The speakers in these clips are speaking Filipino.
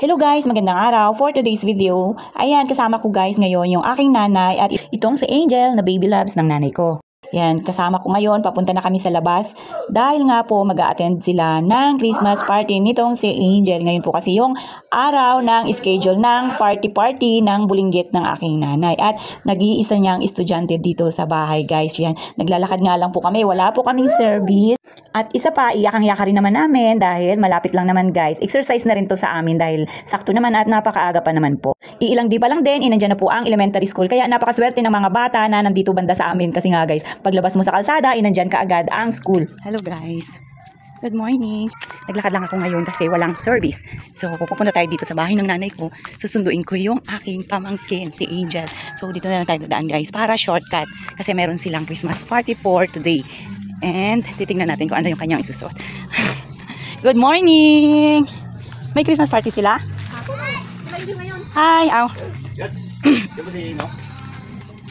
Hello guys, magandang araw. For today's video, ayan, kasama ko guys ngayon yung aking nanay at itong si Angel na baby loves ng nanay ko. Yan, kasama ko ngayon, papunta na kami sa labas dahil nga po mag-a-attend sila ng Christmas party nitong si Angel. Ngayon po kasi yung araw ng schedule ng party ng bulinggit ng aking nanay. At nag-iisa niyang estudyante dito sa bahay guys. Yan, naglalakad nga lang po kami, wala po kaming service. At isa pa, iyakang-yaka rin naman namin dahil malapit lang naman guys. Exercise na rin to sa amin dahil sakto naman at napakaaga pa naman po. Iilang di pa lang din, inandyan na po ang elementary school. Kaya napakaswerte ng mga bata na nandito banda sa amin kasi nga guys, paglabas mo sa kalsada, inandyan ka agad ang school. Hello guys. Good morning. Naglakad lang ako ngayon kasi walang service. So, pupunta tayo dito sa bahay ng nanay ko. Susunduin ko yung aking pamangkin, si Angel. So, dito na lang tayo dadaan guys para shortcut. Kasi meron silang Christmas party for today. And, titingnan natin kung ano yung kanyang isusuot. Good morning! May Christmas party sila? Hi! Aw!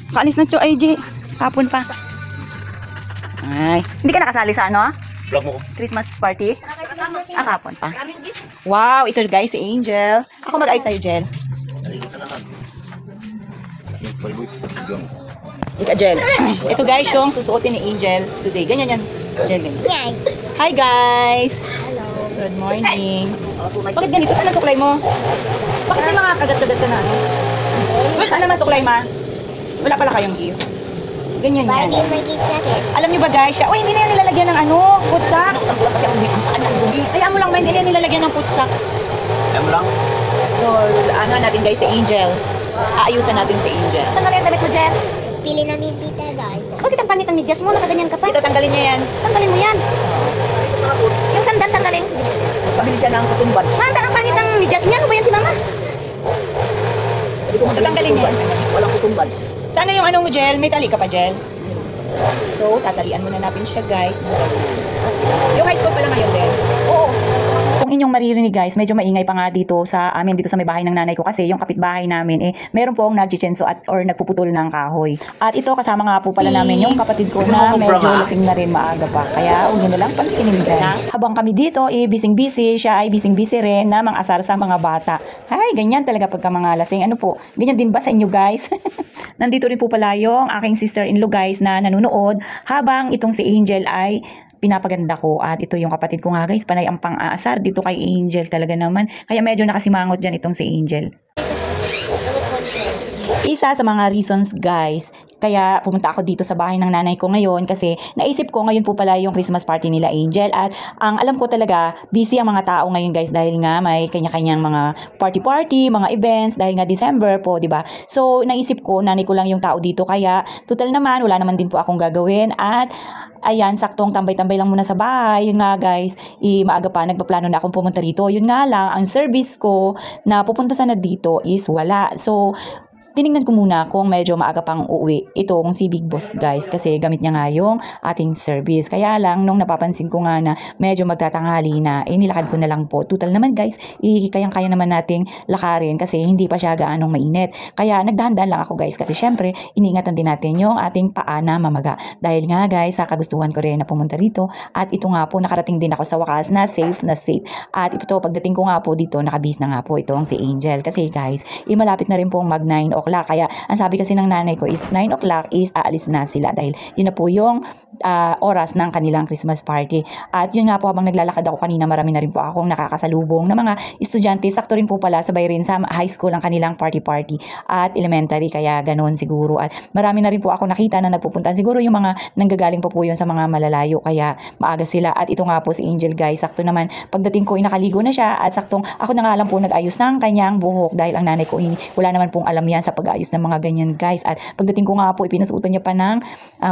Kaalis na siya, AJ. Kapon pa. Ay, hindi ka nakasali sa ano? Vlog mo ko. Christmas party? Kapon pa. Wow, ito guys, si Angel. Ako mag-ayos sa'yo, Jel. Ika, Jel. Ito guys, yung susuotin ni Angel today. Ganyan yan. Jel, ganyan. Hi guys! Hello. Good morning. Bakit ganito? Saan nasuklay mo? Bakit may mga kagat-kagat ka na? Saan naman suklay, ma? Wala pala kayong gift. Ganyan yan. Bakit may gift natin? Alam niyo ba guys, uy, hindi na yan nilalagyan ng ano, putsak. Kaya mo lang ba, hindi na yan nilalagyan ng putsak. Ayan mo lang. So, ano natin guys, si Angel. Aayusan natin si Angel. Saan na yung damit mo, Jen? Pili namin tita dahil. Bakit ang panit ang medyas mo? Nakaganyan ka pa. Ito, tanggalin niya yan. Tanggalin mo yan. Yung sandal, sandalin. Pabili siya ng kutumbad. Manda, ang panit ang medyas niya. Ano ba yan si mama? Ito, tanggalin niya. Walang kutumbad. Sana yung ano mo, Jel? May tali ka pa, Jel? So, tatalian muna natin siya, guys. Yung high school pala ngayon, din. Oo. Kung inyong maririnig, guys, medyo maingay pa nga dito sa amin, dito sa may bahay ng nanay ko. Kasi yung kapitbahay namin, meron po ang nagchichenso or nagpuputol ng kahoy. At ito, kasama nga po pala namin yung kapatid ko na medyo lasing na rin maaga pa. Kaya, huwag nyo na lang pansinin, guys. Habang kami dito, bising-busy, siya ay bising-busy rin na mang-asar sa mga bata. Hay, ganyan talaga pagka mga lasing. Ano po, ganyan din ba sa inyo, guys? Nandito rin po pala yung aking sister-in-law guys na nanonood habang itong si Angel ay pinapaganda ko. At ito yung kapatid ko nga guys, panay ang pang-aasar dito kay Angel talaga naman. Kaya medyo nakasimangot dyan itong si Angel. Isa sa mga reasons guys, kaya pumunta ako dito sa bahay ng nanay ko ngayon kasi naisip ko ngayon po pala yung Christmas party nila Angel at ang alam ko talaga busy ang mga tao ngayon guys dahil nga may kanya-kanyang mga party, mga events dahil nga December po, di ba? So naisip ko nanay ko lang yung tao dito kaya total naman wala naman din po akong gagawin at ayan, saktong tambay-tambay lang muna sa bahay. Yun nga guys, maaga pa, nagpaplano na akong pumunta rito. Yun nga lang, ang service ko na pupunta sana dito is wala. So, tinignan ko muna kung medyo maaga pang uuwi itong si Big Boss guys kasi gamit niya nga yung ating service. Kaya lang nung napapansin ko nga na medyo magtatanghali na nilakad ko na lang po. Total naman guys, kayang-kaya naman nating lakarin kasi hindi pa siya gaanong mainit. Kaya nagdahan-dahan lang ako guys kasi syempre iniingatan din natin yung ating paa na mamaga. Dahil nga guys, sa kagustuhan ko rin na pumunta rito at ito nga po nakarating din ako sa wakas na safe na safe. At ito pagdating ko nga po dito nakabihis na nga po itong si Angel kasi guys, malapit na rin pong mag 9 o'clock. Kaya ang sabi kasi ng nanay ko is 9 o'clock is aalis na sila dahil yun na po yung oras ng kanilang Christmas party. At yun nga po habang naglalakad ako kanina marami na rin po akong nakakasalubong na mga estudyante. Sakto rin po pala sabay rin sa high school ang kanilang party at elementary kaya ganoon siguro. At marami na rin po ako nakita na nagpupunta. Siguro yung mga nanggagaling pa po yun sa mga malalayo kaya maaga sila. At ito nga po si Angel guys, sakto naman pagdating ko nakaligo na siya at saktong ako na nga lang po nag-ayos ng kanyang buhok dahil ang nanay ko wala naman pong alam yan sa pag-ayos ng mga ganyan guys. At pagdating ko nga po ipinasuotan niya pa ng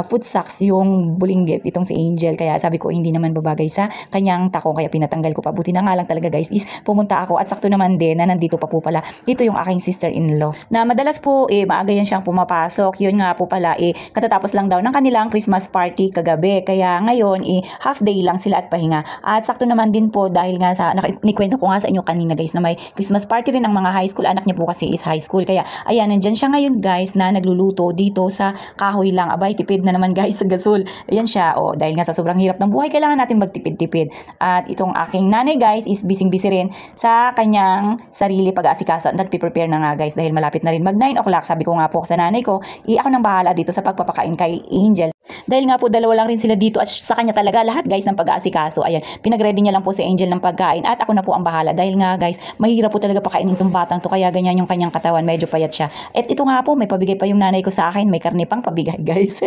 foot socks yung bulinggit itong si Angel kaya sabi ko hindi naman babagay sa kanyang tako kaya pinatanggal ko pa. Buti na nga lang talaga guys is pumunta ako at sakto naman din na nandito pa po pala dito yung aking sister-in-law na madalas po maaga yan siyang pumapasok. Yun nga po pala katatapos lang daw ng kanilang Christmas party kagabi kaya ngayon half day lang sila at pahinga. At sakto naman din po dahil nga sa nikwento ko nga sa inyo kanina guys na may Christmas party rin ng mga high school. Anak niya po kasi is high school kaya ayan Ayan, nandyan siya ngayon guys na nagluluto dito sa kahoy lang. Abay, tipid na naman guys sa gasol. Ayan siya. O, dahil nga sa sobrang hirap ng buhay, kailangan natin magtipid-tipid. At itong aking nanay guys is busy-busy rin sa kanyang sarili pag-aasikaso. At nagpiprepare na nga guys dahil malapit na rin mag 9 o'clock. Sabi ko nga po sa nanay ko, ako nang bahala dito sa pagpapakain kay Angel. Dahil nga po dalawa lang rin sila dito at sa kanya talaga lahat guys ng pag-aasikaso. Ayan, pinag-ready niya lang po si Angel ng pagkain at ako na po ang bahala. Dahil nga guys, mahirap po talaga pakainin itong batang to kaya ganyan yung kanyang katawan, medyo payat siya. At ito nga po, may pabigay pa yung nanay ko sa akin, may karne pang pabigay guys.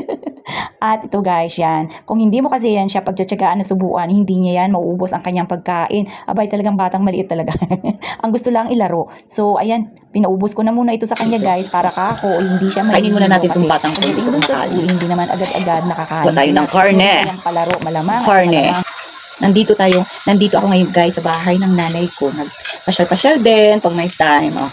At ito guys, yan. Kung hindi mo kasi yan siya pagtsatsagaan na subuan, hindi niya yan mauubos ang kanyang pagkain. Abay, talagang batang maliit talaga. Ang gusto lang ilaro. So, ayan, pinaubos ko na muna ito sa kanya guys para kako, hindi siya Kainin muna natin itong batang to. pagdating dun sa school, hindi naman agad-agad nakakain. Kuha tayo ng karne. Yung palaro, malamang. Karne. Nandito ako ngayon guys sa bahay ng nanay ko. Nagpasyal-pasyal din pag may time. Oh.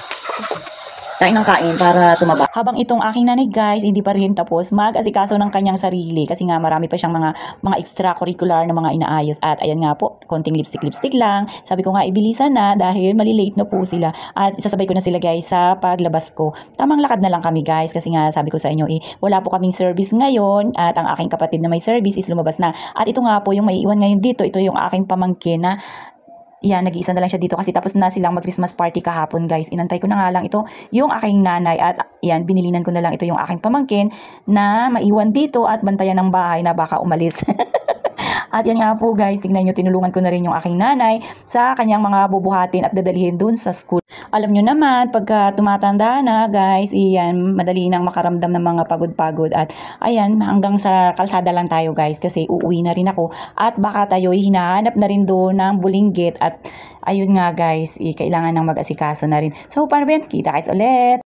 Kain ng kain para tumaba. Habang itong aking nanay guys, hindi pa rin tapos mag-asikaso ng kanyang sarili kasi nga marami pa siyang mga extracurricular na mga inaayos. At ayan nga po, konting lipstick lang. Sabi ko nga ibilisan na dahil malilate na po sila. At isasabay ko na sila guys sa paglabas ko. Tamang lakad na lang kami guys kasi nga sabi ko sa inyo wala po kaming service ngayon at ang aking kapatid na may service is lumabas na. At ito nga po yung may iwan ngayon dito. Ito yung aking pamangkin na yan, nag-iisa na lang siya dito kasi tapos na silang mag-Christmas party kahapon guys. Inantay ko na nga lang ito yung aking nanay at yan, binilinan ko na lang ito yung aking pamangkin na maiwan dito at bantayan ng bahay na baka umalis. At yan nga po guys, tingnan nyo, tinulungan ko na rin yung aking nanay sa kanyang mga bubuhatin at dadalhin dun sa school. Alam nyo naman, pagka tumatanda na guys, iyan, madali nang makaramdam ng mga pagod-pagod. At ayan, hanggang sa kalsada lang tayo guys kasi uuwi na rin ako. At baka tayo'y hinahanap na rin doon ng bulinggit. At ayun nga guys, kailangan nang mag-asikaso na rin. So paano ba yan? Kita-kits ulit!